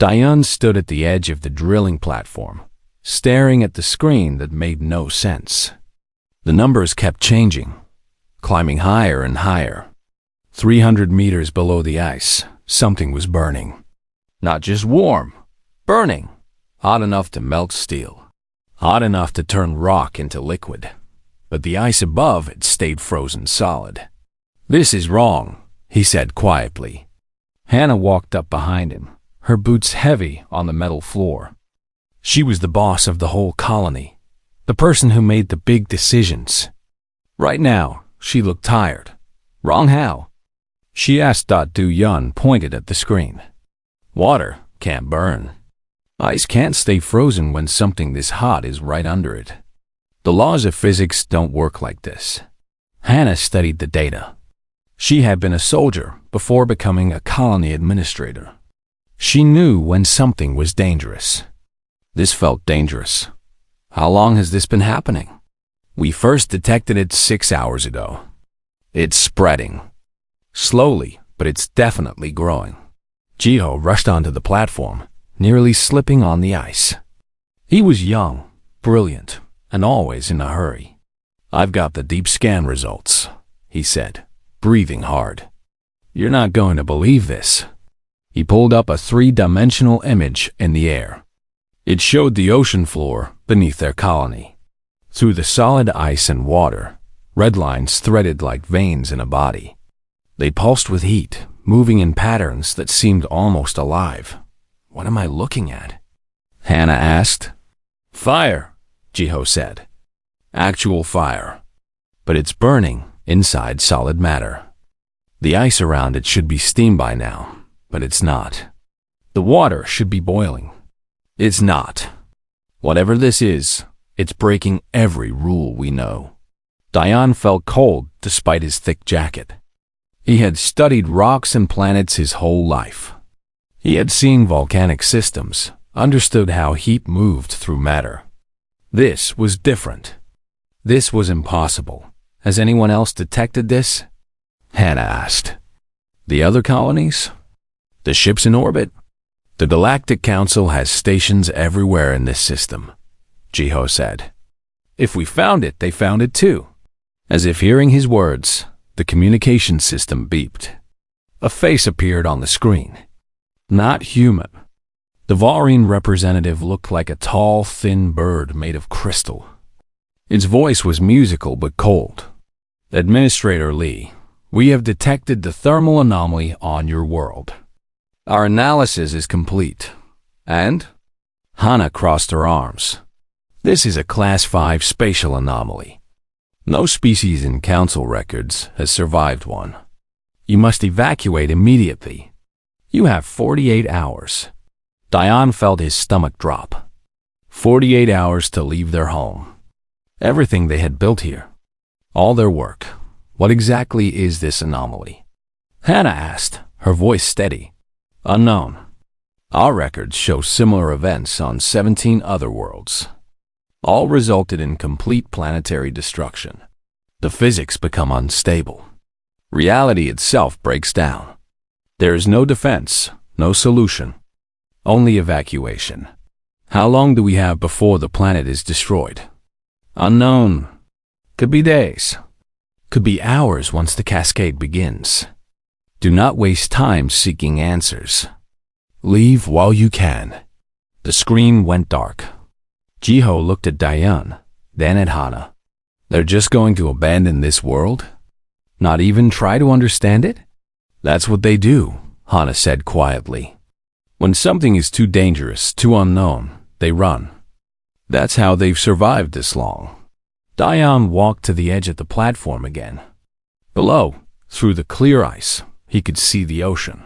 Diane stood at the edge of the drilling platform, staring at the screen that made no sense. The numbers kept changing, climbing higher and higher. 300 meters below the ice, something was burning. Not just warm, burning. Hot enough to melt steel. Hot enough to turn rock into liquid. But the ice above had stayed frozen solid. "This is wrong," he said quietly. Hannah walked up behind him, her boots heavy on the metal floor. She was the boss of the whole colony, the person who made the big decisions. Right now, she looked tired. Wrong how? She asked. Du Yun pointed at the screen. "Water can't burn. Ice can't stay frozen when something this hot is right under it. The laws of physics don't work like this." Hannah studied the data. She had been a soldier before becoming a colony administrator. She knew when something was dangerous. This felt dangerous. How long has this been happening? We first detected it 6 hours ago. It's spreading. Slowly, but it's definitely growing. Jiho rushed onto the platform, nearly slipping on the ice. He was young, brilliant, and always in a hurry. "I've got the deep scan results," he said, breathing hard. "You're not going to believe this." He pulled up a 3-dimensional image in the air. It showed the ocean floor beneath their colony. Through the solid ice and water, red lines threaded like veins in a body. They pulsed with heat, moving in patterns that seemed almost alive. "What am I looking at?" Hannah asked. "Fire," Jiho said. "Actual fire. But it's burning inside solid matter. The ice around it should be steam by now, but it's not. The water should be boiling. It's not. Whatever this is, it's breaking every rule we know." Diane felt cold despite his thick jacket. He had studied rocks and planets his whole life. He had seen volcanic systems, understood how heat moved through matter. This was different. This was impossible. Has anyone else detected this? Hannah asked. The other colonies? The ships in orbit? The Galactic Council has stations everywhere in this system, Jiho said. If we found it, they found it too. As if hearing his words, the communication system beeped. A face appeared on the screen. Not human. The Vaurine representative looked like a tall, thin bird made of crystal. Its voice was musical but cold. Administrator Lee, we have detected the thermal anomaly on your world. Our analysis is complete. And? Hannah crossed her arms. This is a Class 5 spatial anomaly. No species in Council records has survived one. You must evacuate immediately. You have 48 hours. Diane felt his stomach drop. 48 hours to leave their home. Everything they had built here. All their work. What exactly is this anomaly? Hannah asked, her voice steady. Unknown. Our records show similar events on 17 other worlds. All resulted in complete planetary destruction. The physics become unstable. Reality itself breaks down. There is no defense, no solution. Only evacuation. How long do we have before the planet is destroyed? Unknown. Could be days. Could be hours once the cascade begins. Do not waste time seeking answers. Leave while you can. The screen went dark. Jiho looked at Diane, then at Hannah. They're just going to abandon this world? Not even try to understand it? That's what they do, Hannah said quietly. When something is too dangerous, too unknown, they run. That's how they've survived this long. Diane walked to the edge of the platform again. Below, through the clear ice, he could see the ocean.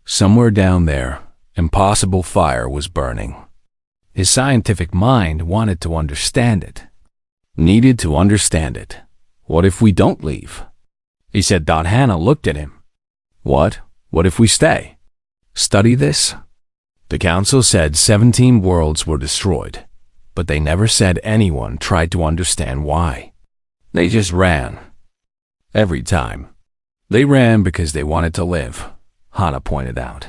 Somewhere down there, impossible fire was burning. His scientific mind wanted to understand it. Needed to understand it. What if we don't leave? He said. Hannah looked at him. What? What if we stay? Study this? The council said 17 worlds were destroyed, but they never said anyone tried to understand why. They just ran. Every time. They ran because they wanted to live, Hannah pointed out.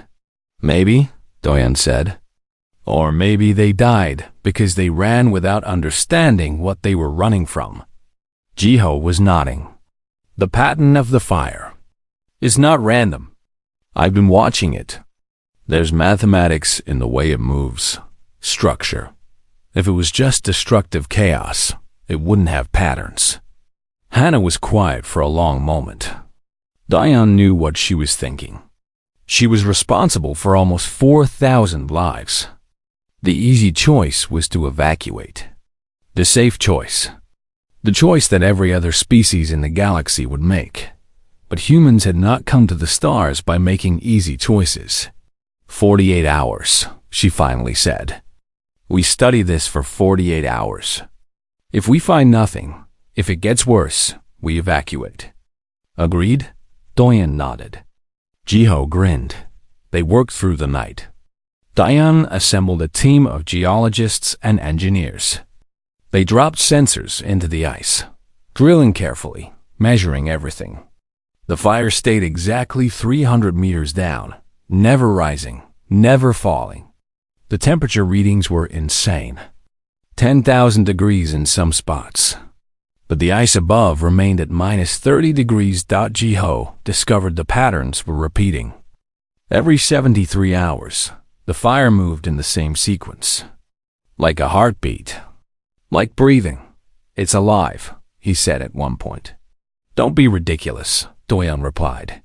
Maybe, Doyen said. Or maybe they died because they ran without understanding what they were running from. Jiho was nodding. The pattern of the fire is not random. I've been watching it. There's mathematics in the way it moves. Structure. If it was just destructive chaos, it wouldn't have patterns. Hannah was quiet for a long moment. Diane knew what she was thinking. She was responsible for almost 4,000 lives. The easy choice was to evacuate. The safe choice. The choice that every other species in the galaxy would make. But humans had not come to the stars by making easy choices. 48 hours, she finally said. We study this for 48 hours. If we find nothing, if it gets worse, we evacuate. Agreed? Doyen nodded. Jiho grinned. They worked through the night. Diane assembled a team of geologists and engineers. They dropped sensors into the ice, drilling carefully, measuring everything. The fire stayed exactly 300 meters down, never rising, never falling. The temperature readings were insane. 10,000 degrees in some spots. But the ice above remained at minus 30 degrees. Jiho discovered the patterns were repeating. Every 73 hours, the fire moved in the same sequence. Like a heartbeat. Like breathing. It's alive, he said at one point. Don't be ridiculous, Doyen replied.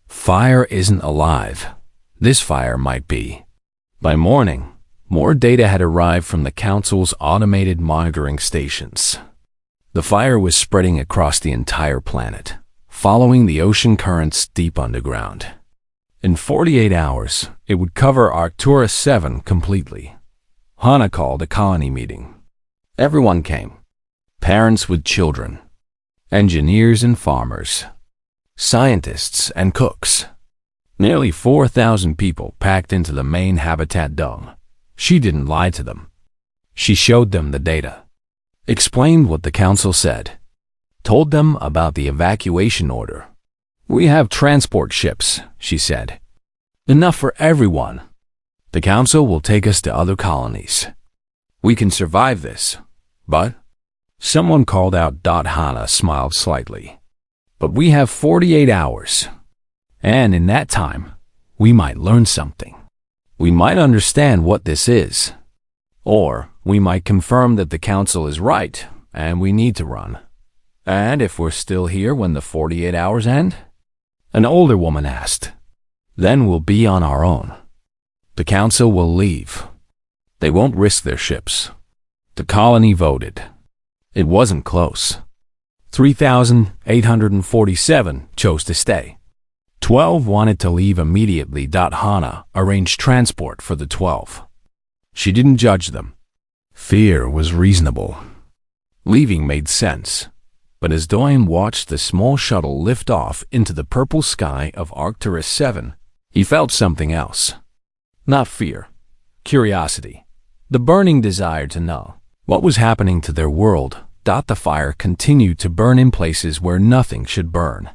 Fire isn't alive. This fire might be. By morning, more data had arrived from the Council's automated monitoring stations. The fire was spreading across the entire planet, following the ocean currents deep underground. In 48 hours, it would cover Arcturus 7 completely. Hana called a colony meeting. Everyone came. Parents with children, engineers and farmers, scientists and cooks. Nearly 4,000 people packed into the main habitat dome. She didn't lie to them. She showed them the data, explained what the council said, told them about the evacuation order. We have transport ships, she said. Enough for everyone. The council will take us to other colonies. We can survive this, but... Someone called out. Hana smiled slightly. But we have 48 hours. And in that time, we might learn something. We might understand what this is. Or we might confirm that the council is right and we need to run. And if we're still here when the 48 hours end? An older woman asked. Then we'll be on our own. The council will leave. They won't risk their ships. The colony voted. It wasn't close. 3,847 chose to stay. 12 wanted to leave immediately. Hana arranged transport for the 12. She didn't judge them. Fear was reasonable. Leaving made sense. But as Doyen watched the small shuttle lift off into the purple sky of Arcturus 7, he felt something else. Not fear. Curiosity. The burning desire to know what was happening to their world. The fire continued to burn in places where nothing should burn.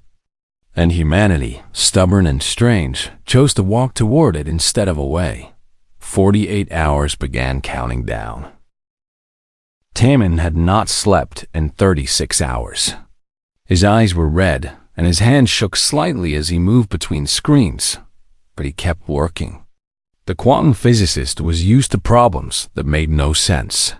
And humanity, stubborn and strange, chose to walk toward it instead of away. 48 hours began counting down. Taman had not slept in 36 hours. His eyes were red, and his hands shook slightly as he moved between screens, but he kept working. The quantum physicist was used to problems that made no sense.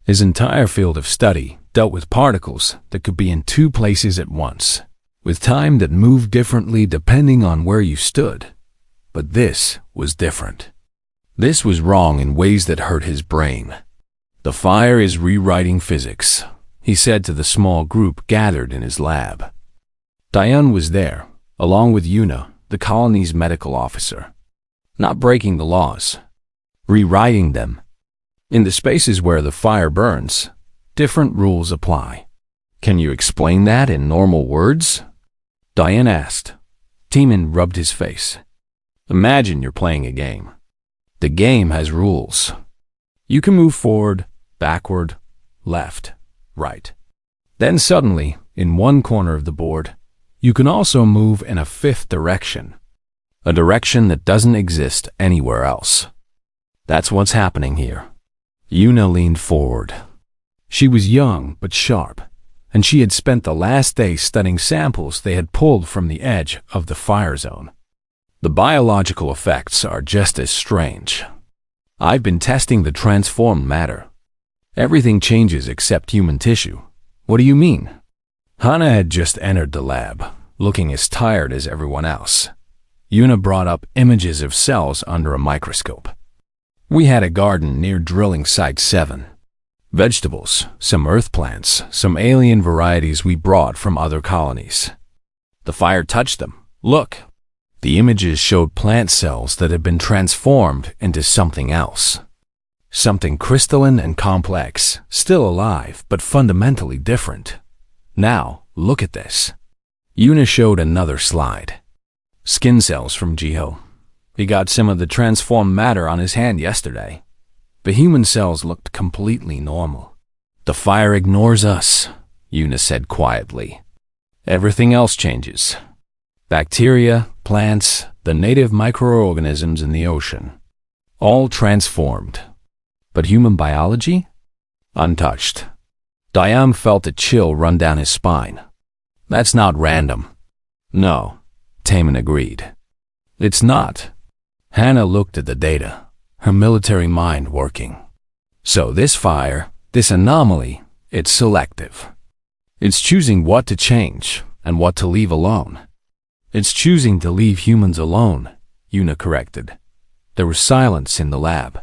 His entire field of study dealt with particles that could be in two places at once, with time that moved differently depending on where you stood. But this was different. This was wrong in ways that hurt his brain. The fire is rewriting physics, he said to the small group gathered in his lab. Diane was there, along with Yuna, the colony's medical officer. Not breaking the laws, rewriting them. In the spaces where the fire burns, different rules apply. Can you explain that in normal words? Diane asked. Taman rubbed his face. Imagine you're playing a game. The game has rules. You can move forward, backward, left, right. Then suddenly, in one corner of the board, you can also move in a fifth direction. A direction that doesn't exist anywhere else. That's what's happening here. Yuna leaned forward. She was young but sharp, and she had spent the last day studying samples they had pulled from the edge of the fire zone. The biological effects are just as strange. I've been testing the transformed matter. Everything changes except human tissue. What do you mean? Hana had just entered the lab, looking as tired as everyone else. Yuna brought up images of cells under a microscope. We had a garden near drilling site 7. Vegetables, some earth plants, some alien varieties we brought from other colonies. The fire touched them. Look. The images showed plant cells that had been transformed into something else. Something crystalline and complex, still alive, but fundamentally different. Now, look at this. Yuna showed another slide. Skin cells from Jiho. He got some of the transformed matter on his hand yesterday. The human cells looked completely normal. The fire ignores us, Yuna said quietly. Everything else changes. Bacteria, plants, the native microorganisms in the ocean. All transformed. But human biology? Untouched. Dayam felt a chill run down his spine. That's not random. No, Taman agreed. It's not. Hannah looked at the data, her military mind working. So this fire, this anomaly, it's selective. It's choosing what to change and what to leave alone. It's choosing to leave humans alone, Yuna corrected. There was silence in the lab.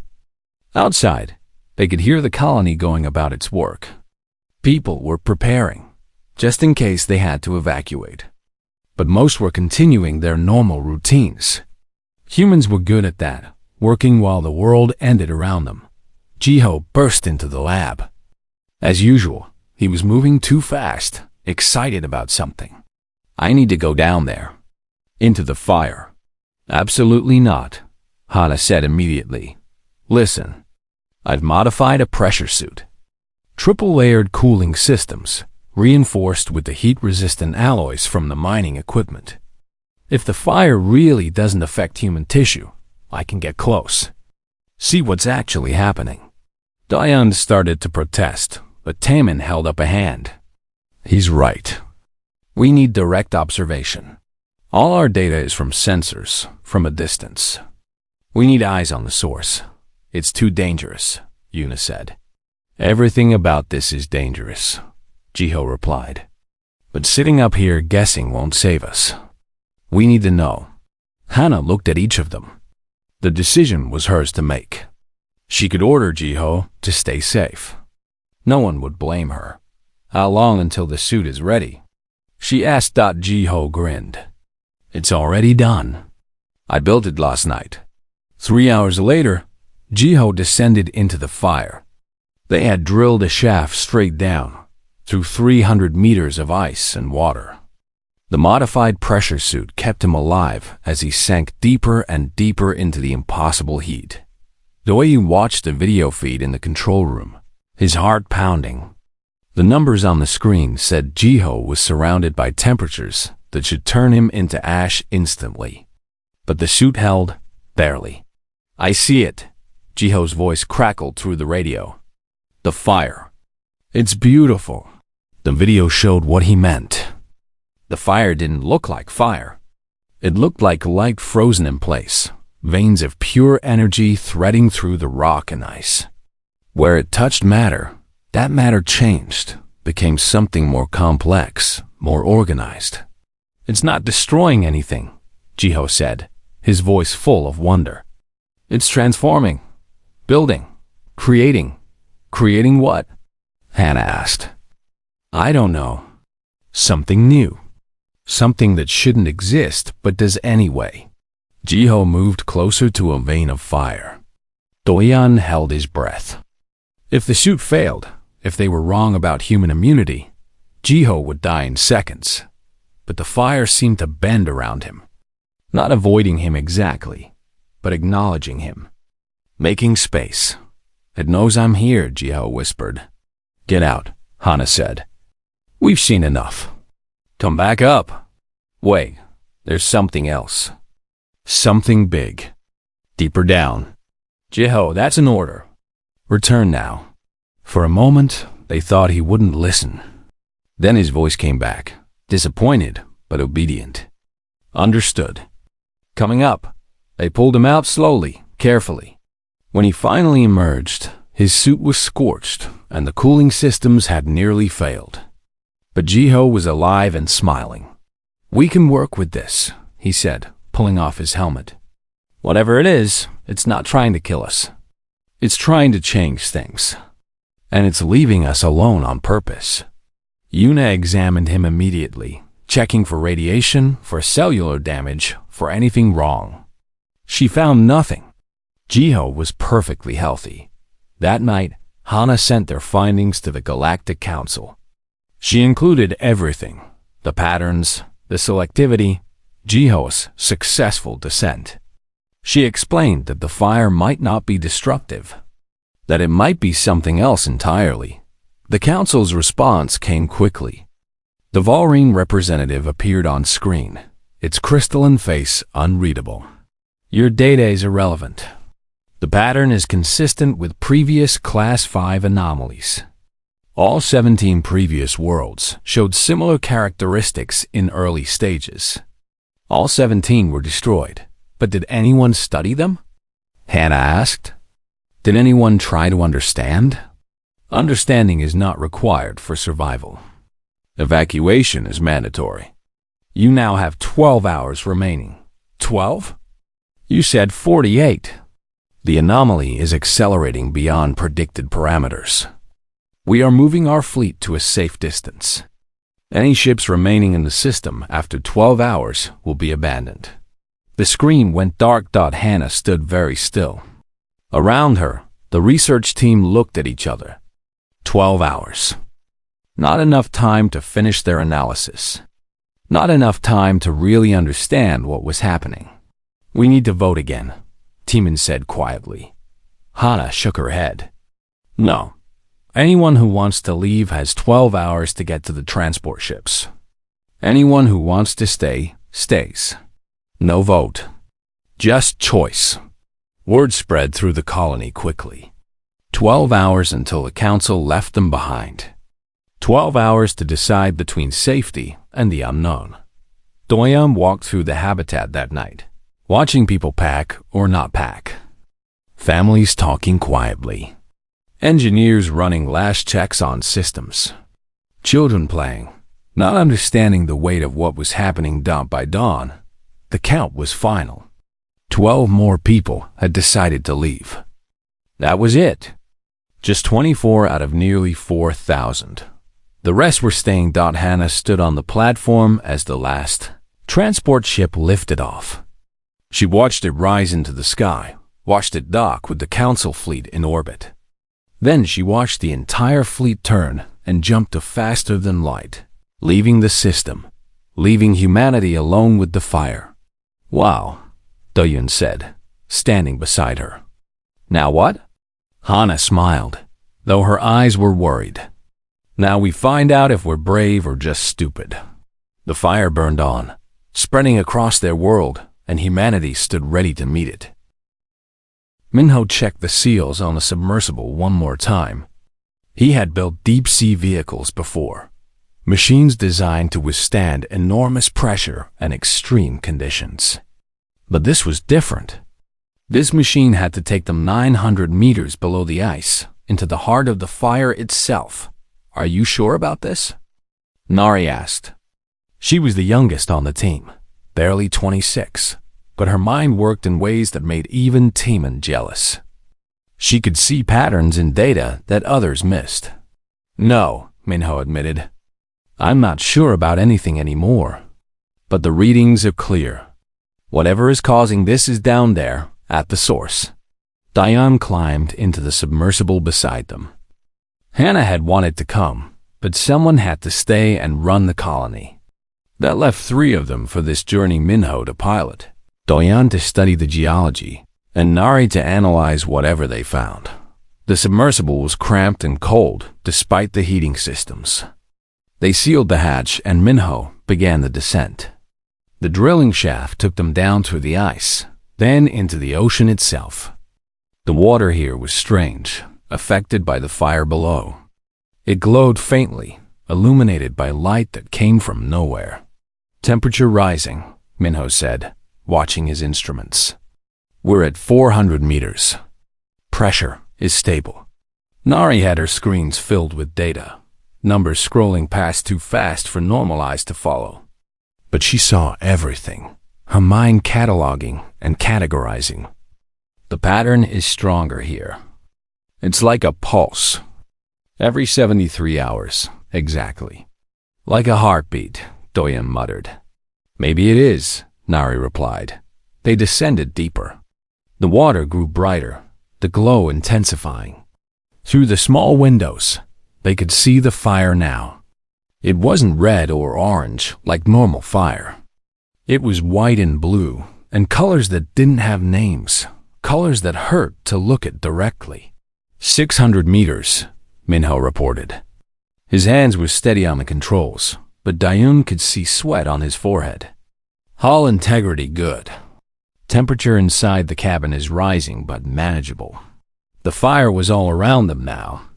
Outside, they could hear the colony going about its work. People were preparing, just in case they had to evacuate. But most were continuing their normal routines. Humans were good at that, working while the world ended around them. Jiho burst into the lab. As usual, he was moving too fast, excited about something. I need to go down there. Into the fire. Absolutely not, Hana said immediately. Listen, I've modified a pressure suit. Triple-layered cooling systems, reinforced with the heat-resistant alloys from the mining equipment. If the fire really doesn't affect human tissue, I can get close. See what's actually happening. Dayan started to protest, but Taman held up a hand. He's right. We need direct observation. All our data is from sensors, from a distance. We need eyes on the source. It's too dangerous, Yuna said. Everything about this is dangerous, Jiho replied. But sitting up here guessing won't save us. We need to know. Hana looked at each of them. The decision was hers to make. She could order Jiho to stay safe. No one would blame her. How long until the suit is ready? She asked. Jiho grinned. It's already done. I built it last night. 3 hours later, Jiho descended into the fire. They had drilled a shaft straight down, through 300 meters of ice and water. The modified pressure suit kept him alive as he sank deeper and deeper into the impossible heat. The way he watched the video feed in the control room, his heart pounding. The numbers on the screen said Jiho was surrounded by temperatures that should turn him into ash instantly. But the suit held, barely. I see it. Jiho's voice crackled through the radio. The fire. It's beautiful. The video showed what he meant. The fire didn't look like fire. It looked like light frozen in place, veins of pure energy threading through the rock and ice. Where it touched matter, that matter changed, became something more complex, more organized. It's not destroying anything, Jiho said, his voice full of wonder. It's transforming, building, creating. Creating what? Hana asked. I don't know. Something new. Something that shouldn't exist but does anyway. Jiho moved closer to a vein of fire. Doyan held his breath. If the suit failed, if they were wrong about human immunity, Jiho would die in seconds. But the fire seemed to bend around him. Not avoiding him exactly, but acknowledging him. Making space. It knows I'm here, Jiho whispered. Get out, Hana said. We've seen enough. Come back up. Wait, there's something else. Something big. Deeper down. Jiho, that's an order. Return now. For a moment, they thought he wouldn't listen. Then his voice came back, disappointed but obedient. Understood. Coming up, they pulled him out slowly, carefully. When he finally emerged, his suit was scorched and the cooling systems had nearly failed. But Jiho was alive and smiling. We can work with this, he said, pulling off his helmet. Whatever it is, it's not trying to kill us. It's trying to change things. And it's leaving us alone on purpose. Yuna examined him immediately, checking for radiation, for cellular damage, for anything wrong. She found nothing. Jiho was perfectly healthy. That night, Hana sent their findings to the Galactic Council. She included everything: the patterns, the selectivity, Jiho's successful descent. She explained that the fire might not be destructive, that it might be something else entirely. The Council's response came quickly. The Valrine representative appeared on screen, its crystalline face unreadable. Your data is irrelevant. The pattern is consistent with previous Class 5 anomalies. All 17 previous worlds showed similar characteristics in early stages. All 17 were destroyed, but did anyone study them? Hannah asked. Did anyone try to understand? Understanding is not required for survival. Evacuation is mandatory. You now have 12 hours remaining. 12? You said 48. The anomaly is accelerating beyond predicted parameters. We are moving our fleet to a safe distance. Any ships remaining in the system after 12 hours will be abandoned. The screen went dark. Hannah stood very still. Around her, the research team looked at each other. 12 hours. Not enough time to finish their analysis. Not enough time to really understand what was happening. We need to vote again, Timan said quietly. Hana shook her head. No. Anyone who wants to leave has 12 hours to get to the transport ships. Anyone who wants to stay, stays. No vote. Just choice. Word spread through the colony quickly. 12 hours until the council left them behind. 12 hours to decide between safety and the unknown. Doyam walked through the habitat that night, watching people pack or not pack. Families talking quietly. Engineers running last checks on systems. Children playing, not understanding the weight of what was happening. By dawn, the count was final. 12 more people had decided to leave. That was it. Just 24 out of nearly 4,000. The rest were staying. Hannah stood on the platform as the last transport ship lifted off. She watched it rise into the sky, watched it dock with the council fleet in orbit. Then she watched the entire fleet turn and jump to faster than light, leaving the system, leaving humanity alone with the fire. Wow, Doyun said, standing beside her. Now what? Hana smiled, though her eyes were worried. Now we find out if we're brave or just stupid. The fire burned on, spreading across their world, and humanity stood ready to meet it. Minho checked the seals on the submersible one more time. He had built deep-sea vehicles before, machines designed to withstand enormous pressure and extreme conditions. But this was different. This machine had to take them 900 meters below the ice, into the heart of the fire itself. Are you sure about this? Nari asked. She was the youngest on the team, barely 26, but her mind worked in ways that made even Timan jealous. She could see patterns in data that others missed. No, Minho admitted. I'm not sure about anything anymore, but the readings are clear. Whatever is causing this is down there, at the source. Diane climbed into the submersible beside them. Hannah had wanted to come, but someone had to stay and run the colony. That left 3 of them for this journey: Minho to pilot, Doyan to study the geology, and Nari to analyze whatever they found. The submersible was cramped and cold, despite the heating systems. They sealed the hatch and Minho began the descent. The drilling shaft took them down through the ice, then into the ocean itself. The water here was strange, affected by the fire below. It glowed faintly, illuminated by light that came from nowhere. Temperature rising, Minho said, watching his instruments. We're at 400 meters. Pressure is stable. Nari had her screens filled with data, numbers scrolling past too fast for normal eyes to follow. But she saw everything, her mind cataloging and categorizing. The pattern is stronger here. It's like a pulse. Every 73 hours, exactly. Like a heartbeat, Doyen muttered. Maybe it is, Nari replied. They descended deeper. The water grew brighter, the glow intensifying. Through the small windows, they could see the fire now. It wasn't red or orange like normal fire. It was white and blue, and colors that didn't have names, colors that hurt to look at directly. 600 meters, Minho reported. His hands were steady on the controls, but Dayun could see sweat on his forehead. Hull integrity good. Temperature inside the cabin is rising but manageable. The fire was all around them now,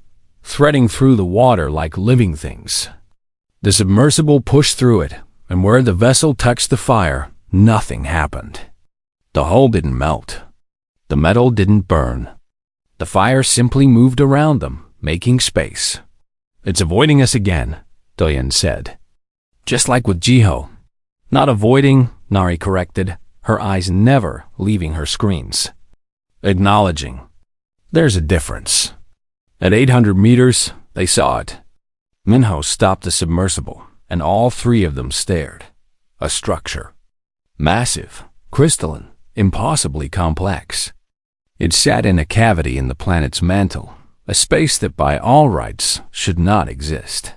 threading through the water like living things. The submersible pushed through it, and where the vessel touched the fire, nothing happened. The hull didn't melt. The metal didn't burn. The fire simply moved around them, making space. It's avoiding us again, Doyen said. Just like with Jiho. Not avoiding, Nari corrected, her eyes never leaving her screens. Acknowledging. There's a difference. At 800 meters, they saw it. Minho stopped the submersible, and all three of them stared. A structure. Massive, crystalline, impossibly complex. It sat in a cavity in the planet's mantle, a space that by all rights should not exist.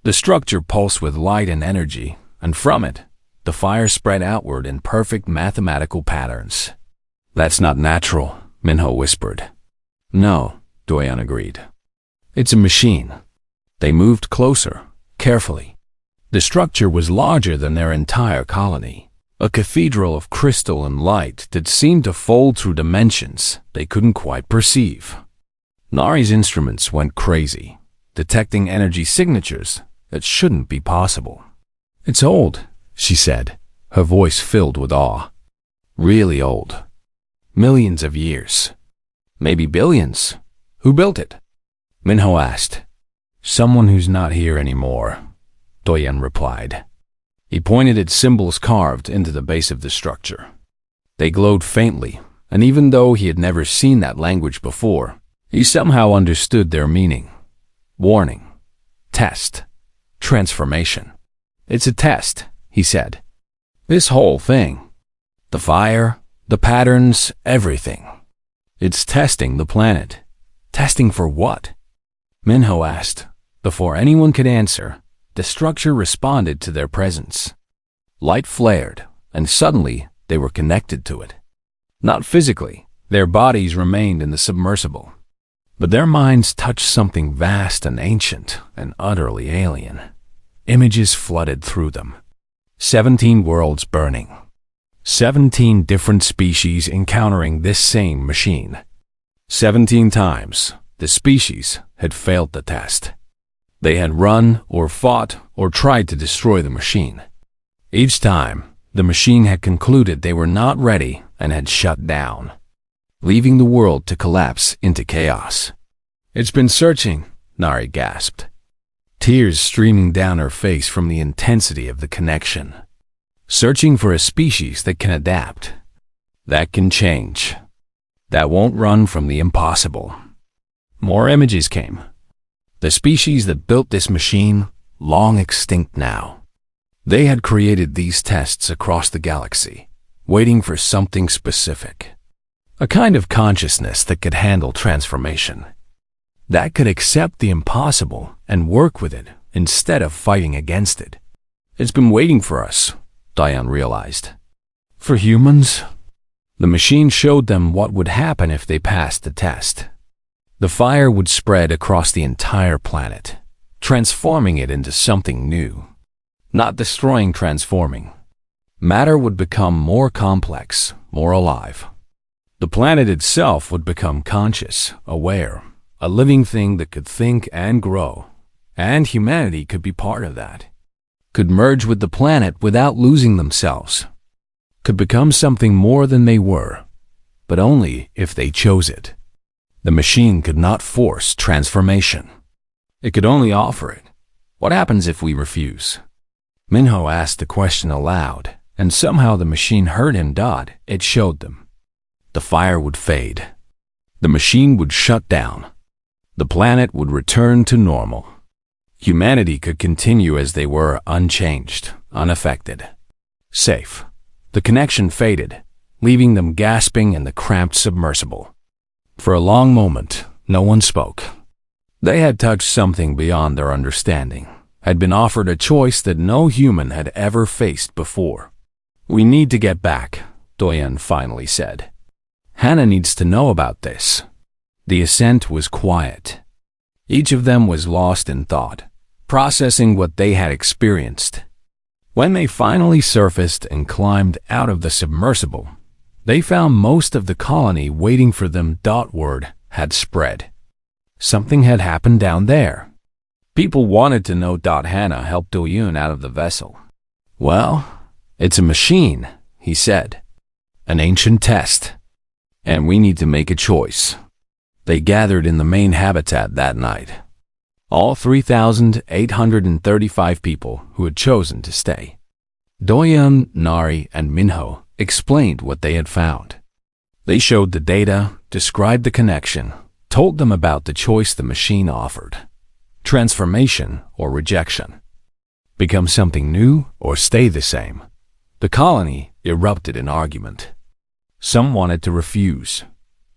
The structure pulsed with light and energy, and from it, the fire spread outward in perfect mathematical patterns. That's not natural, Minho whispered. No, Doyen agreed. It's a machine. They moved closer, carefully. The structure was larger than their entire colony, a cathedral of crystal and light that seemed to fold through dimensions they couldn't quite perceive. Nari's instruments went crazy, detecting energy signatures that shouldn't be possible. It's old, she said, her voice filled with awe. Really old. Millions of years. Maybe billions. Who built it? Minho asked. Someone who's not here anymore, Doyen replied. He pointed at symbols carved into the base of the structure. They glowed faintly, and even though he had never seen that language before, he somehow understood their meaning. Warning. Test. Transformation. It's a test, he said. This whole thing. The fire, the patterns, everything. It's testing the planet. Testing for what? Minho asked. Before anyone could answer, the structure responded to their presence. Light flared, and suddenly they were connected to it. Not physically, their bodies remained in the submersible, but their minds touched something vast and ancient and utterly alien. Images flooded through them. 17 worlds burning. 17 different species encountering this same machine. 17 times, the species had failed the test. They had run or fought or tried to destroy the machine. Each time, the machine had concluded they were not ready and had shut down, leaving the world to collapse into chaos. It's been searching, Nari gasped, tears streaming down her face from the intensity of the connection. Searching for a species that can adapt, that can change, that won't run from the impossible. More images came. The species that built this machine, long extinct now. They had created these tests across the galaxy, waiting for something specific. A kind of consciousness that could handle transformation. That could accept the impossible and work with it instead of fighting against it. It's been waiting for us, Diane realized. For humans? The machine showed them what would happen if they passed the test. The fire would spread across the entire planet, transforming it into something new. Not destroying, transforming. Matter would become more complex, more alive. The planet itself would become conscious, aware, a living thing that could think and grow, and humanity could be part of that. Could merge with the planet without losing themselves. Could become something more than they were, but only if they chose it. The machine could not force transformation. It could only offer it. What happens if we refuse? Minho asked the question aloud, and somehow the machine heard him. It showed them. The fire would fade. The machine would shut down. The planet would return to normal. Humanity could continue as they were, unchanged, unaffected. Safe. The connection faded, leaving them gasping in the cramped submersible. For a long moment, no one spoke. They had touched something beyond their understanding, had been offered a choice that no human had ever faced before. "We need to get back," Doyen finally said. "Hannah needs to know about this." The ascent was quiet. Each of them was lost in thought, processing what they had experienced. When they finally surfaced and climbed out of the submersible, they found most of the colony waiting for them. Word had spread. Something had happened down there. People wanted to know. Hannah helped Doyun out of the vessel. "Well, it's a machine," he said. "An ancient test. And we need to make a choice." They gathered in the main habitat that night. All 3,835 people who had chosen to stay. Doyen, Nari, and Minho explained what they had found. They showed the data, described the connection, told them about the choice the machine offered. Transformation or rejection. Become something new or stay the same. The colony erupted in argument. Some wanted to refuse,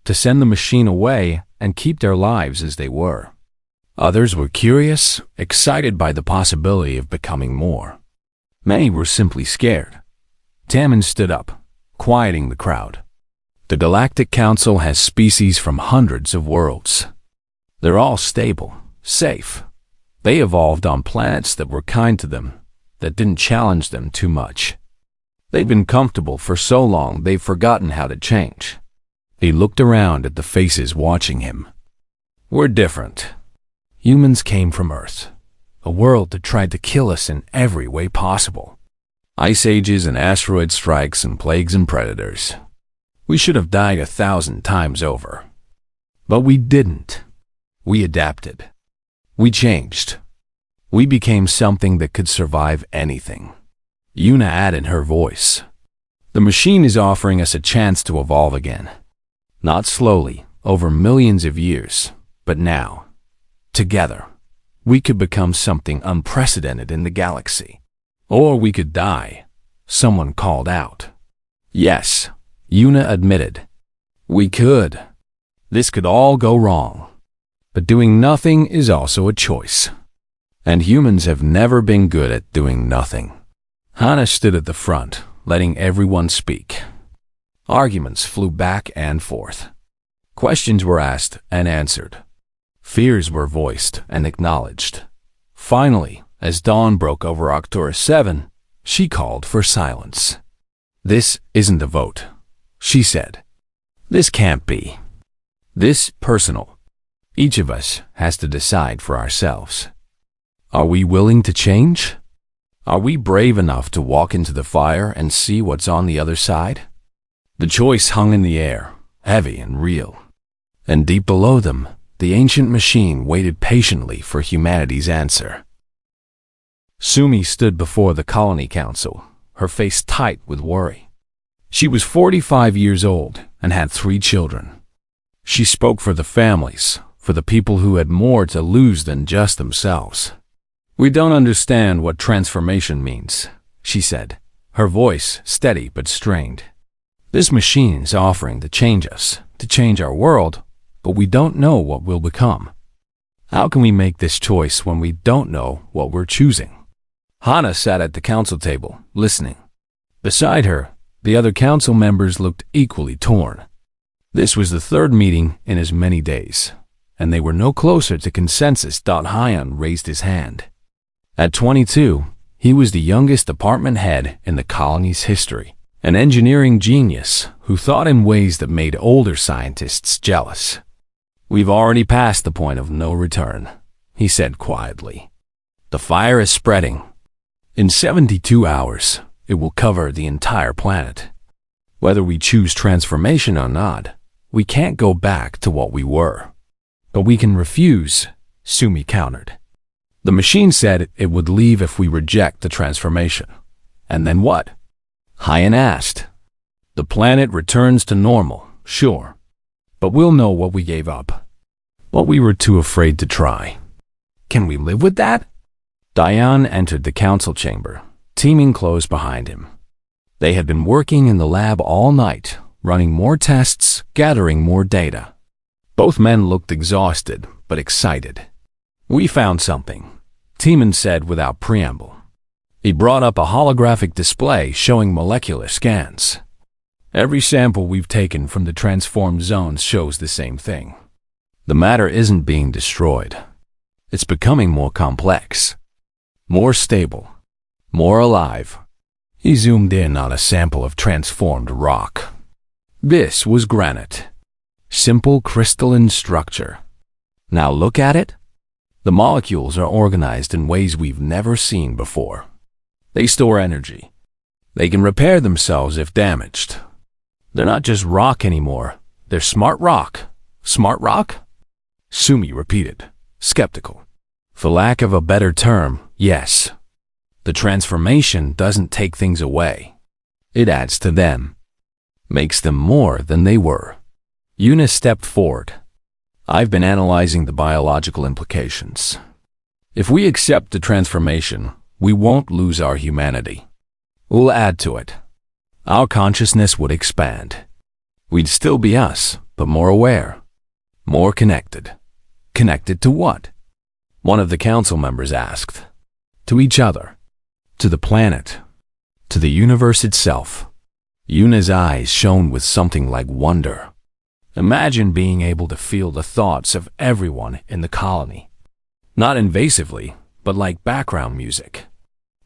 to send the machine away and keep their lives as they were. Others were curious, excited by the possibility of becoming more. Many were simply scared. Tammin stood up, quieting the crowd. The Galactic Council has species from hundreds of worlds. They're all stable, safe. They evolved on planets that were kind to them, that didn't challenge them too much. They've been comfortable for so long they've forgotten how to change. He looked around at the faces watching him. "We're different. Humans came from Earth, a world that tried to kill us in every way possible. Ice ages and asteroid strikes and plagues and predators. We should have died 1,000 times over. But we didn't. We adapted. We changed. We became something that could survive anything." Yuna added her voice. "The machine is offering us a chance to evolve again. Not slowly, over millions of years, but now, together, we could become something unprecedented in the galaxy. Or we could die," someone called out. "Yes," Yuna admitted. "We could. This could all go wrong. But doing nothing is also a choice. And humans have never been good at doing nothing." Hannah stood at the front, letting everyone speak. Arguments flew back and forth. Questions were asked and answered. Fears were voiced and acknowledged. Finally, as dawn broke over Arcturus 7, she called for silence. "This isn't a vote," she said. "This can't be. This personal. Each of us has to decide for ourselves. Are we willing to change? Are we brave enough to walk into the fire and see what's on the other side?" The choice hung in the air, heavy and real. And deep below them, the ancient machine waited patiently for humanity's answer. Sumi stood before the Colony Council, her face tight with worry. She was 45 years old and had 3 children. She spoke for the families, for the people who had more to lose than just themselves. "We don't understand what transformation means," she said, her voice steady but strained. "This machine is offering to change us, to change our world, but we don't know what we'll become. How can we make this choice when we don't know what we're choosing?" Hannah sat at the council table, listening. Beside her, the other council members looked equally torn. This was the 3rd meeting in as many days, and they were no closer to consensus. Hyan raised his hand. At 22, He was the youngest department head in the colony's history, an engineering genius who thought in ways that made older scientists jealous. "We've already passed the point of no return," he said quietly. "The fire is spreading. In 72 hours, it will cover the entire planet. Whether we choose transformation or not, we can't go back to what we were. But we can refuse," Sumi countered. "The machine said it would leave if we reject the transformation. And then what?" Hyan asked. "The planet returns to normal, sure. But we'll know what we gave up. What we were too afraid to try. Can we live with that?" Diane entered the council chamber, teaming close behind him. They had been working in the lab all night, running more tests, gathering more data. Both men looked exhausted, but excited. "We found something," Tiemann said without preamble. He brought up a holographic display showing molecular scans. "Every sample we've taken from the transformed zones shows the same thing. The matter isn't being destroyed. It's becoming more complex, more stable, more alive." He zoomed in on a sample of transformed rock. This was granite. Simple crystalline structure. "Now look at it. The molecules are organized in ways we've never seen before. They store energy. They can repair themselves if damaged. They're not just rock anymore. They're smart rock." "Smart rock?" Sumi repeated, skeptical. "For lack of a better term, yes. The transformation doesn't take things away. It adds to them. Makes them more than they were." Yuna stepped forward. "I've been analyzing the biological implications. If we accept the transformation, we won't lose our humanity. We'll add to it. Our consciousness would expand. We'd still be us, but more aware, more connected." "Connected to what?" one of the council members asked. "To each other, to the planet, to the universe itself." Yuna's eyes shone with something like wonder. "Imagine being able to feel the thoughts of everyone in the colony. Not invasively, but like background music.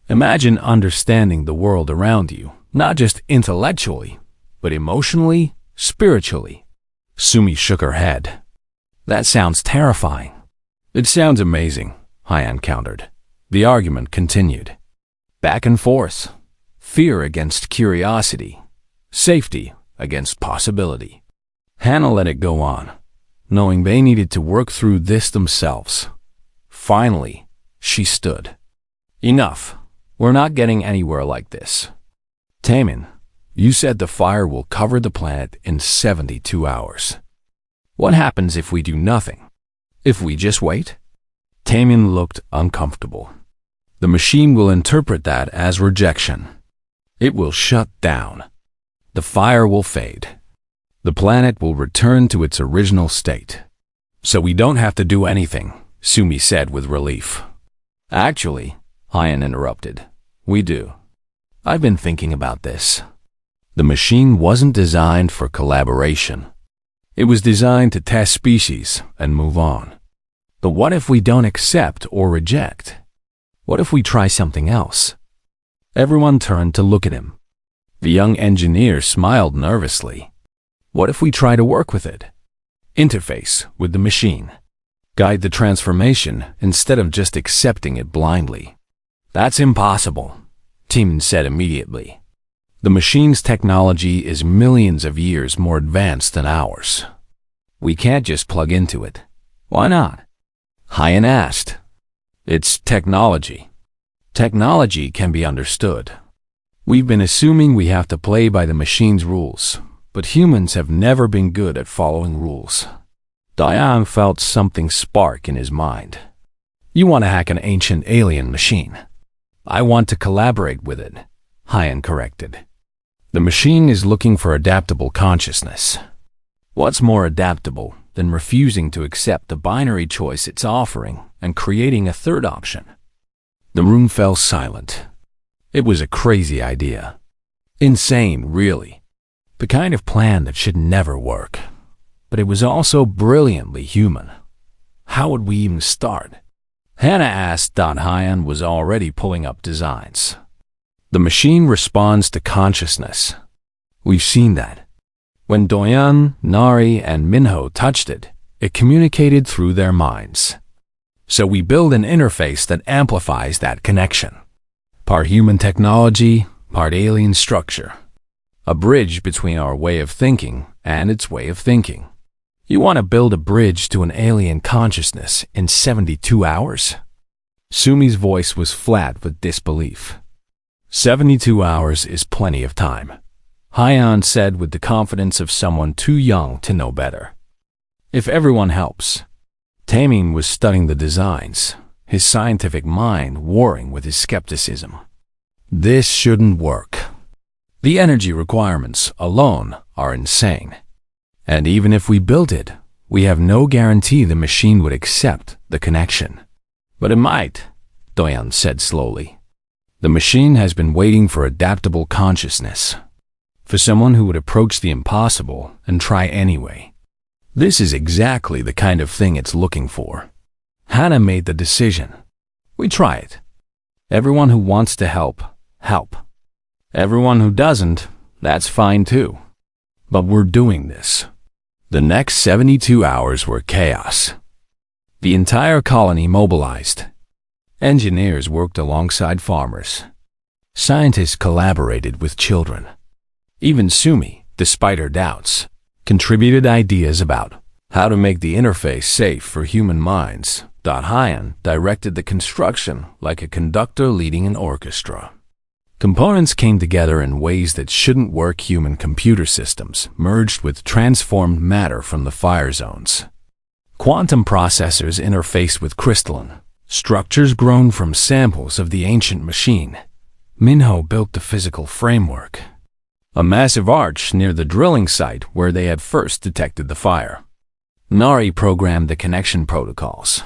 Imagine understanding the world around you, not just intellectually, but emotionally, spiritually." Sumi shook her head. "That sounds terrifying." "It sounds amazing," Hyan countered. The argument continued. Back and forth. Fear against curiosity. Safety against possibility. Hannah let it go on, knowing they needed to work through this themselves. Finally, she stood. "Enough. We're not getting anywhere like this. Taemin, you said the fire will cover the planet in 72 hours. What happens if we do nothing? If we just wait?" Taemin looked uncomfortable. "The machine will interpret that as rejection. It will shut down. The fire will fade. The planet will return to its original state." "So we don't have to do anything," Sumi said with relief. "Actually," Hyan interrupted, "we do. I've been thinking about this. The machine wasn't designed for collaboration. It was designed to test species and move on. But what if we don't accept or reject? What if we try something else?" Everyone turned to look at him. The young engineer smiled nervously. "What if we try to work with it? Interface with the machine. Guide the transformation instead of just accepting it blindly." "That's impossible," Tiemann said immediately. "The machine's technology is millions of years more advanced than ours. We can't just plug into it." "Why not?" Hyan asked. "It's technology. Technology can be understood. We've been assuming we have to play by the machine's rules, but humans have never been good at following rules." Diane felt something spark in his mind. "You want to hack an ancient alien machine. I want to collaborate with it," Hyan corrected. "The machine is looking for adaptable consciousness. What's more adaptable than refusing to accept the binary choice it's offering and creating a third option?" The room fell silent. It was a crazy idea. Insane, really. The kind of plan that should never work. But it was also brilliantly human. How would we even start? Hannah asked. Hyan was already pulling up designs. The machine responds to consciousness. We've seen that. When Doyan, Nari, and Minho touched it, it communicated through their minds. So we build an interface that amplifies that connection. Part human technology, part alien structure. A bridge between our way of thinking and its way of thinking. You want to build a bridge to an alien consciousness in 72 hours? Sumi's voice was flat with disbelief. 72 hours is plenty of time, Hyan said with the confidence of someone too young to know better. If everyone helps. Tamin was studying the designs, his scientific mind warring with his skepticism. This shouldn't work. The energy requirements alone are insane. And even if we built it, we have no guarantee the machine would accept the connection. But it might, Doyan said slowly. The machine has been waiting for adaptable consciousness. For someone who would approach the impossible and try anyway. This is exactly the kind of thing it's looking for. Hannah made the decision. We try it. Everyone who wants to help, help. Everyone who doesn't, that's fine too. But we're doing this. The next 72 hours were chaos. The entire colony mobilized. Engineers worked alongside farmers. Scientists collaborated with children. Even Sumi, despite her doubts, contributed ideas about how to make the interface safe for human minds. Hyan directed the construction like a conductor leading an orchestra. Components came together in ways that shouldn't work. Human computer systems merged with transformed matter from the fire zones. Quantum processors interfaced with crystalline structures grown from samples of the ancient machine. Minho built the physical framework. A massive arch near the drilling site where they had first detected the fire. Nari programmed the connection protocols,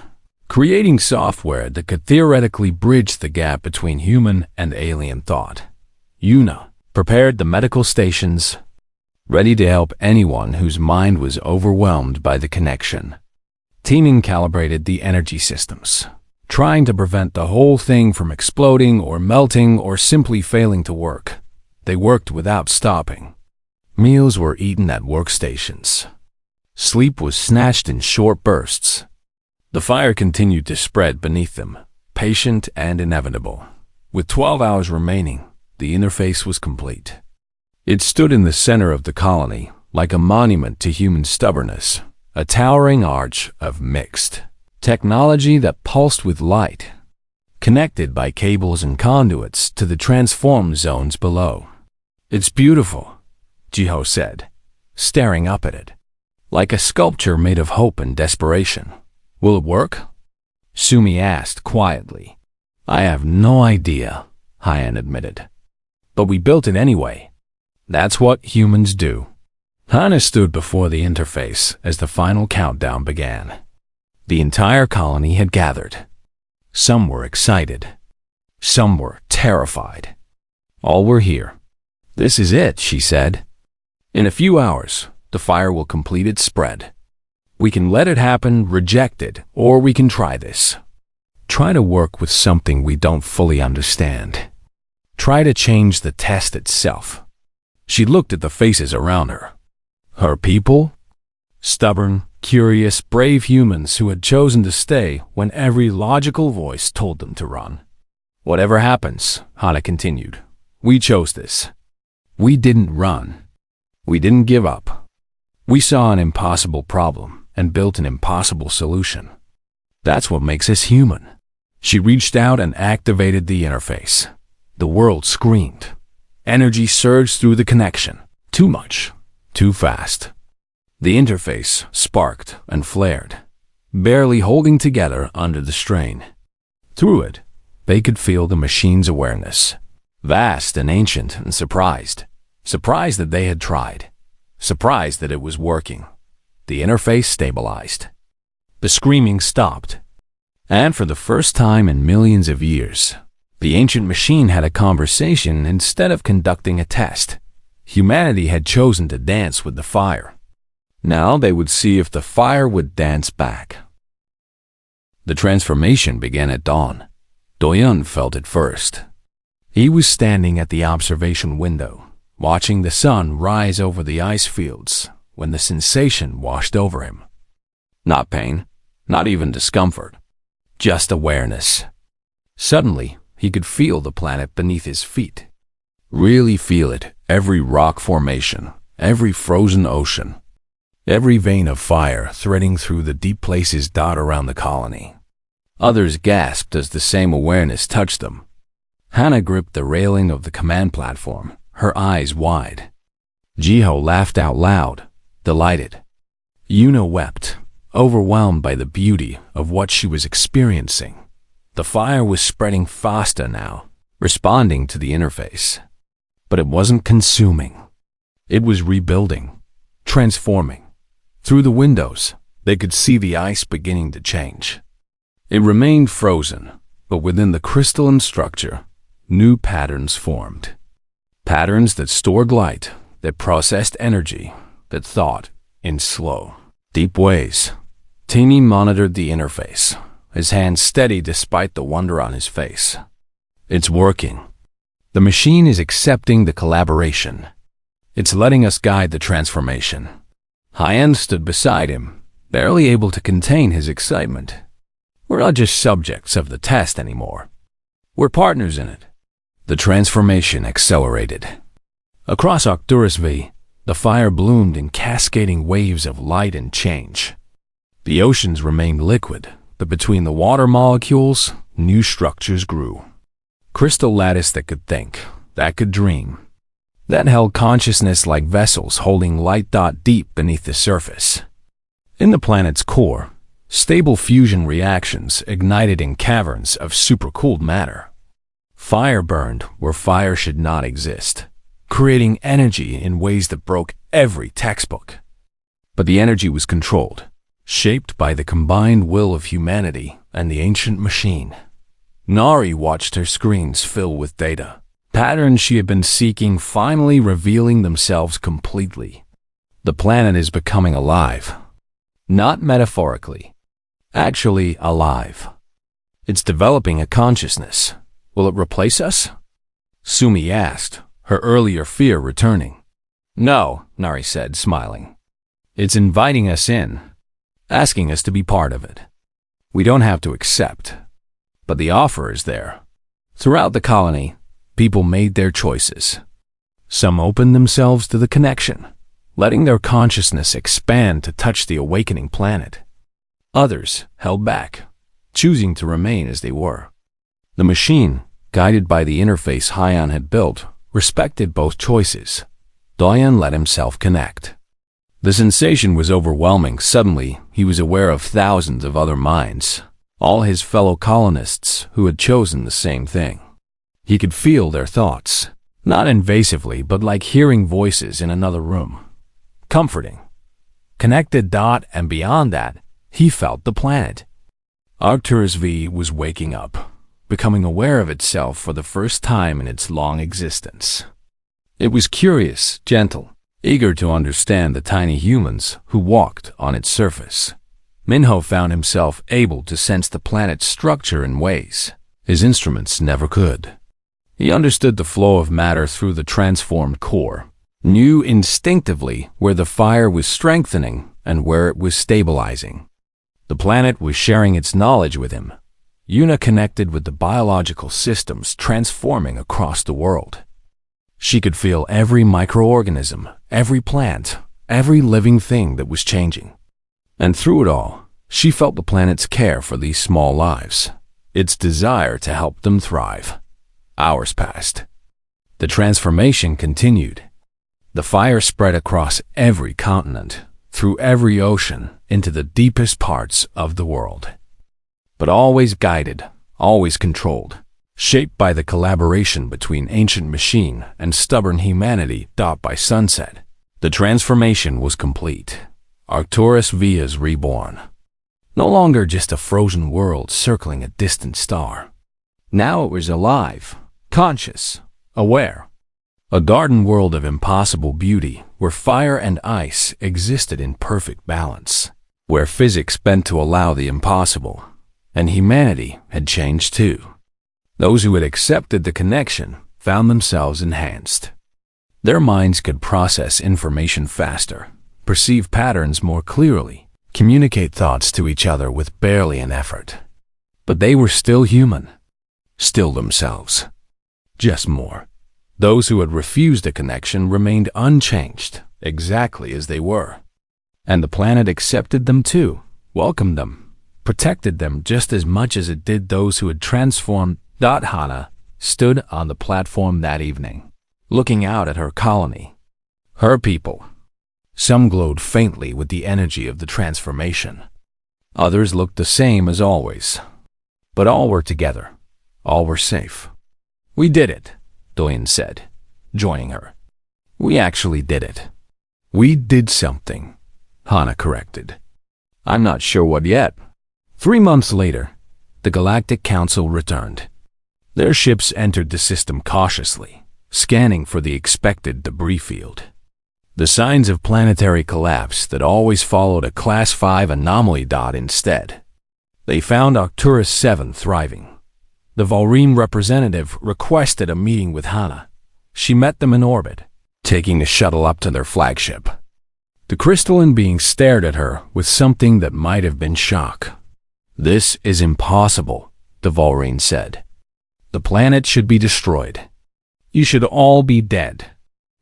creating software that could theoretically bridge the gap between human and alien thought. Yuna prepared the medical stations, ready to help anyone whose mind was overwhelmed by the connection. Teaming calibrated the energy systems, trying to prevent the whole thing from exploding or melting or simply failing to work. They worked without stopping. Meals were eaten at workstations. Sleep was snatched in short bursts. The fire continued to spread beneath them, patient and inevitable. With 12 hours remaining, the interface was complete. It stood in the center of the colony, like a monument to human stubbornness, a towering arch of mixed technology that pulsed with light, connected by cables and conduits to the transformed zones below. It's beautiful, Jiho said, staring up at it, like a sculpture made of hope and desperation. Will it work? Sumi asked quietly. I have no idea, Hyan admitted. But we built it anyway. That's what humans do. Hannah stood before the interface as the final countdown began. The entire colony had gathered. Some were excited. Some were terrified. All were here. This is it, she said. In a few hours, the fire will complete its spread. We can let it happen, reject it, or we can try this. Try to work with something we don't fully understand. Try to change the test itself. She looked at the faces around her. Her people? Stubborn, curious, brave humans who had chosen to stay when every logical voice told them to run. Whatever happens, Hana continued, we chose this. We didn't run. We didn't give up. We saw an impossible problem and built an impossible solution. That's what makes us human. She reached out and activated the interface. The world screamed. Energy surged through the connection. Too much. Too fast. The interface sparked and flared, barely holding together under the strain. Through it, they could feel the machine's awareness. Vast and ancient and surprised. Surprised that they had tried. Surprised that it was working. The interface stabilized. The screaming stopped. And for the first time in millions of years, the ancient machine had a conversation instead of conducting a test. Humanity had chosen to dance with the fire. Now they would see if the fire would dance back. The transformation began at dawn. Doyun felt it first. He was standing at the observation window, watching the sun rise over the ice fields when the sensation washed over him. Not pain, not even discomfort, just awareness. Suddenly, he could feel the planet beneath his feet. Really feel it, every rock formation, every frozen ocean, every vein of fire threading through the deep places dot around the colony. Others gasped as the same awareness touched them. Hannah gripped the railing of the command platform, her eyes wide. Jiho laughed out loud, delighted. Yuna wept, overwhelmed by the beauty of what she was experiencing. The fire was spreading faster now, responding to the interface. But it wasn't consuming. It was rebuilding, transforming. Through the windows, they could see the ice beginning to change. It remained frozen, but within the crystalline structure, new patterns formed. Patterns that stored light, that processed energy, that thought in slow, deep ways. Teeny monitored the interface, his hands steady despite the wonder on his face. It's working. The machine is accepting the collaboration. It's letting us guide the transformation. Hyen stood beside him, barely able to contain his excitement. We're not just subjects of the test anymore. We're partners in it. The transformation accelerated. Across Arcturus V, the fire bloomed in cascading waves of light and change. The oceans remained liquid, but between the water molecules, new structures grew. Crystal lattice that could think, that could dream, that held consciousness like vessels holding light deep beneath the surface. In the planet's core, stable fusion reactions ignited in caverns of supercooled matter. Fire burned where fire should not exist, creating energy in ways that broke every textbook. But the energy was controlled, shaped by the combined will of humanity and the ancient machine. Nari watched her screens fill with data, patterns she had been seeking finally revealing themselves completely. The planet is becoming alive. Not metaphorically, actually alive. It's developing a consciousness. Will it replace us? Sumi asked, her earlier fear returning. No, Nari said, smiling. It's inviting us in, asking us to be part of it. We don't have to accept, but the offer is there. Throughout the colony, people made their choices. Some opened themselves to the connection, letting their consciousness expand to touch the awakening planet. Others held back, choosing to remain as they were. The machine, guided by the interface Hyen had built, respected both choices. Doyen let himself connect. The sensation was overwhelming. Suddenly, he was aware of thousands of other minds, all his fellow colonists who had chosen the same thing. He could feel their thoughts, not invasively, but like hearing voices in another room. Comforting. Connected. And beyond that, he felt the planet. Arcturus V was waking up, becoming aware of itself for the first time in its long existence. It was curious, gentle, eager to understand the tiny humans who walked on its surface. Minho found himself able to sense the planet's structure in ways his instruments never could. He understood the flow of matter through the transformed core, knew instinctively where the fire was strengthening and where it was stabilizing. The planet was sharing its knowledge with him. Yuna connected with the biological systems transforming across the world. She could feel every microorganism, every plant, every living thing that was changing. And through it all, she felt the planet's care for these small lives, its desire to help them thrive. Hours passed. The transformation continued. The fire spread across every continent, through every ocean, into the deepest parts of the world. But always guided, always controlled, shaped by the collaboration between ancient machine and stubborn humanity. By sunset, the transformation was complete. Arcturus V is reborn. No longer just a frozen world circling a distant star. Now it was alive, conscious, aware. A garden world of impossible beauty where fire and ice existed in perfect balance, where physics bent to allow the impossible, And humanity had changed too. Those who had accepted the connection found themselves enhanced. Their minds could process information faster, perceive patterns more clearly, communicate thoughts to each other with barely an effort. But they were still human, still themselves, just more. Those who had refused a connection remained unchanged, exactly as they were. And the planet accepted them too, welcomed them, protected them just as much as it did those who had transformed. Hana stood on the platform that evening, looking out at her colony, her people. Some glowed faintly with the energy of the transformation. Others looked the same as always. But all were together. All were safe. "We did it," Doyen said, joining her. "We actually did it." "We did something," Hana corrected. "I'm not sure what yet." 3 months later, the Galactic Council returned. Their ships entered the system cautiously, scanning for the expected debris field. The signs of planetary collapse that always followed a Class 5 anomaly dot instead. They found Arcturus 7 thriving. The Valrine representative requested a meeting with Hana. She met them in orbit, taking the shuttle up to their flagship. The crystalline being stared at her with something that might have been shock. "This is impossible," the Valrine said. "The planet should be destroyed. You should all be dead."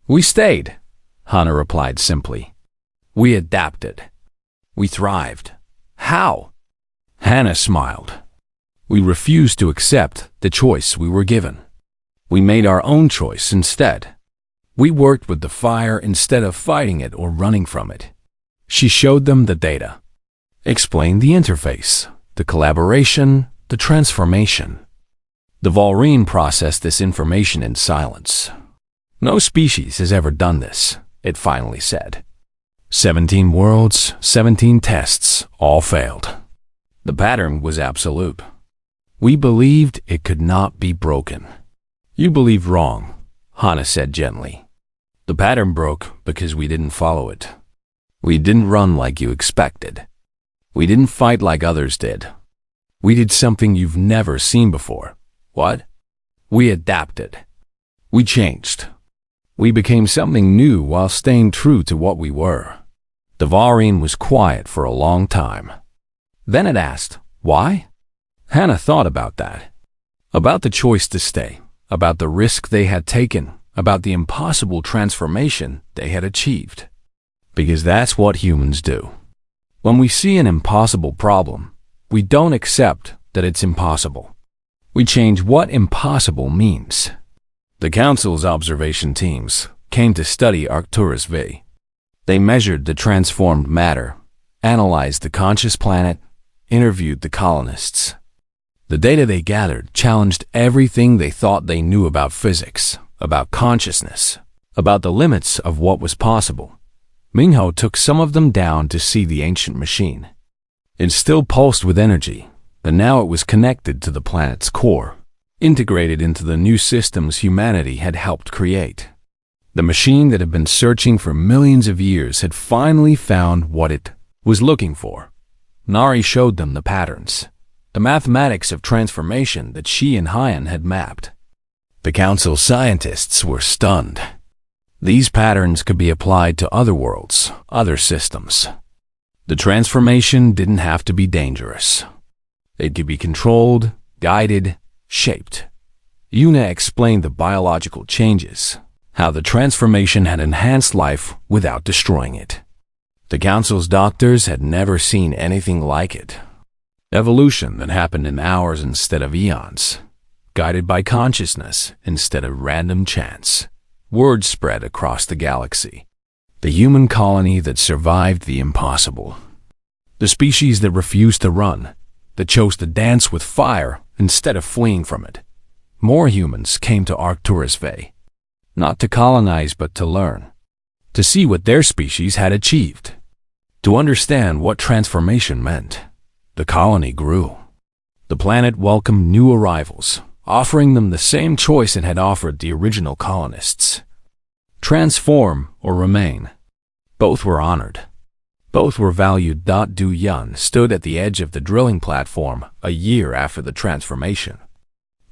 "We stayed," Hana replied simply. "We adapted. We thrived." "How?" Hana smiled. "We refused to accept the choice we were given. We made our own choice instead. We worked with the fire instead of fighting it or running from it." She showed them the data, explained the interface, the collaboration, the transformation. The Valrine processed this information in silence. "No species has ever done this," it finally said. 17 worlds, 17 tests, all failed. The pattern was absolute. We believed it could not be broken. "You believed wrong," Hana said gently. "The pattern broke because we didn't follow it. We didn't run like you expected. We didn't fight like others did. We did something you've never seen before." "What?" "We adapted. We changed. We became something new while staying true to what we were." The Valrine was quiet for a long time. Then it asked, "Why?" Hana thought about that. About the choice to stay, about the risk they had taken, about the impossible transformation they had achieved. Because that's what humans do. When we see an impossible problem, we don't accept that it's impossible. We change what impossible means. The Council's observation teams came to study Arcturus V. They measured the transformed matter, analyzed the conscious planet, interviewed the colonists. The data they gathered challenged everything they thought they knew about physics, about consciousness, about the limits of what was possible. Mingho took some of them down to see the ancient machine. It still pulsed with energy, but now it was connected to the planet's core, integrated into the new systems humanity had helped create. The machine that had been searching for millions of years had finally found what it was looking for. Nari showed them the patterns, the mathematics of transformation that she and Hyan had mapped. The Council scientists were stunned. These patterns could be applied to other worlds, other systems. The transformation didn't have to be dangerous. It could be controlled, guided, shaped. Yuna explained the biological changes, how the transformation had enhanced life without destroying it. The Council's doctors had never seen anything like it. Evolution that happened in hours instead of eons, guided by consciousness instead of random chance. Word spread across the galaxy. The human colony that survived the impossible. The species that refused to run, that chose to dance with fire instead of fleeing from it. More humans came to Arcturus V, not to colonize but to learn, to see what their species had achieved, to understand what transformation meant. The colony grew. The planet welcomed new arrivals, offering them the same choice it had offered the original colonists. Transform or remain. Both were honored. Both were valued. Du Yun stood at the edge of the drilling platform a year after the transformation.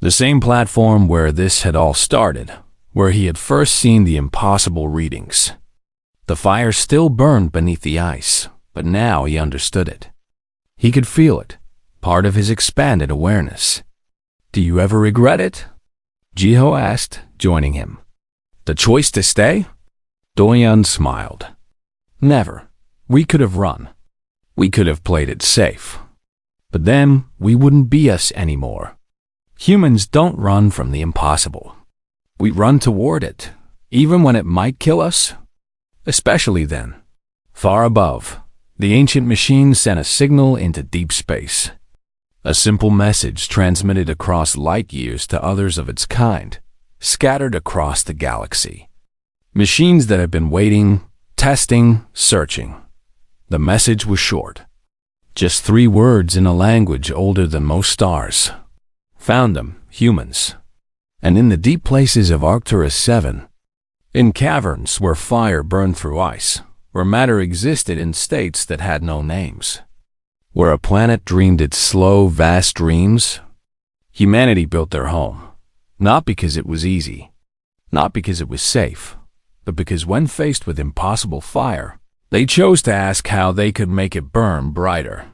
The same platform where this had all started, where he had first seen the impossible readings. The fire still burned beneath the ice, but now he understood it. He could feel it, part of his expanded awareness. "Do you ever regret it?" Jiho asked, joining him. "The choice to stay?" Do-Yun smiled. "Never. We could have run. We could have played it safe. But then we wouldn't be us anymore. Humans don't run from the impossible. We run toward it, even when it might kill us. Especially then." Far above, the ancient machine sent a signal into deep space. A simple message transmitted across light years to others of its kind, scattered across the galaxy. Machines that had been waiting, testing, searching. The message was short. Just 3 words in a language older than most stars. "Found them, humans. And in the deep places of Arcturus 7, in caverns where fire burned through ice, where matter existed in states that had no names, where a planet dreamed its slow, vast dreams, humanity built their home, not because it was easy, not because it was safe, but because when faced with impossible fire, they chose to ask how they could make it burn brighter.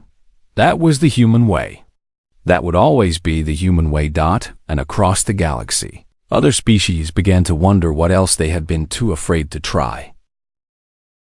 That was the human way. That would always be the human way. And across the galaxy, other species began to wonder what else they had been too afraid to try.